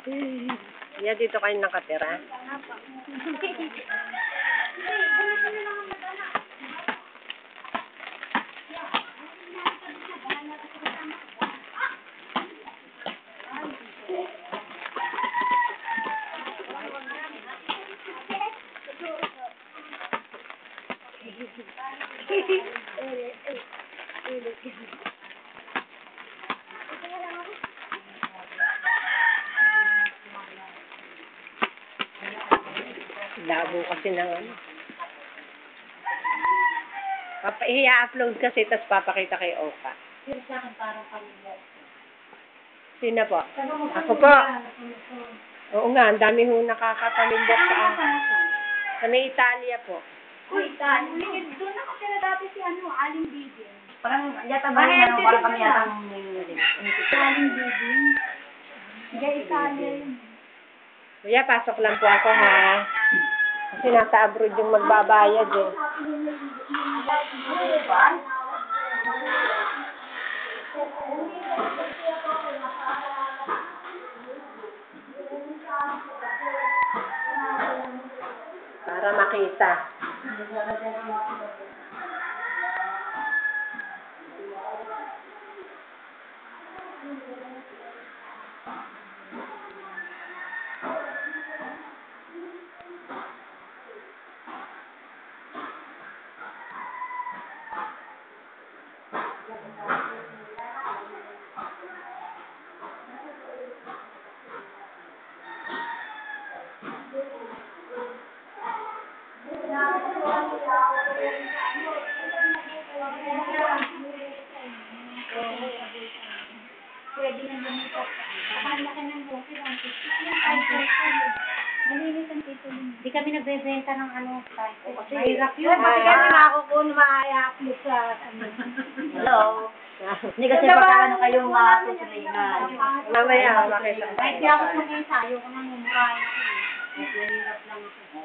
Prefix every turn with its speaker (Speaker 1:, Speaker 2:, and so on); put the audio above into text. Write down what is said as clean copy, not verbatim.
Speaker 1: Yeah, dito kayo nakatira. Labo kasi ng ano. I-upload kasi, tapos papakita kay Oka. Sino po? Ako po. Oo nga, ang dami hong nakakapamindok sa akin. Sa may Italia po.
Speaker 2: Italia. Doon ako sila dati si Aling Bibing.
Speaker 3: Parang yata ba yun, parang kami yata
Speaker 2: Aling Bibing. Hindi, Italia yun.
Speaker 1: Kuya, pasok lang po ako ha. Kasi nasa abroad yung magbabayad eh. Para makita.
Speaker 2: Pwede na lumipat. Akala ka ng buki lang. Malinis ang titulo. Hindi kami nagbebenta ng mahirap yun.
Speaker 3: Pati kami makakukun, maayaplo sa hello. Hindi kasi pagkano kayong masusulingan.
Speaker 1: Mamaya, makita.
Speaker 2: Kahit di ako mag-ensayo ko ng mumurahin. Mahirap lang ako.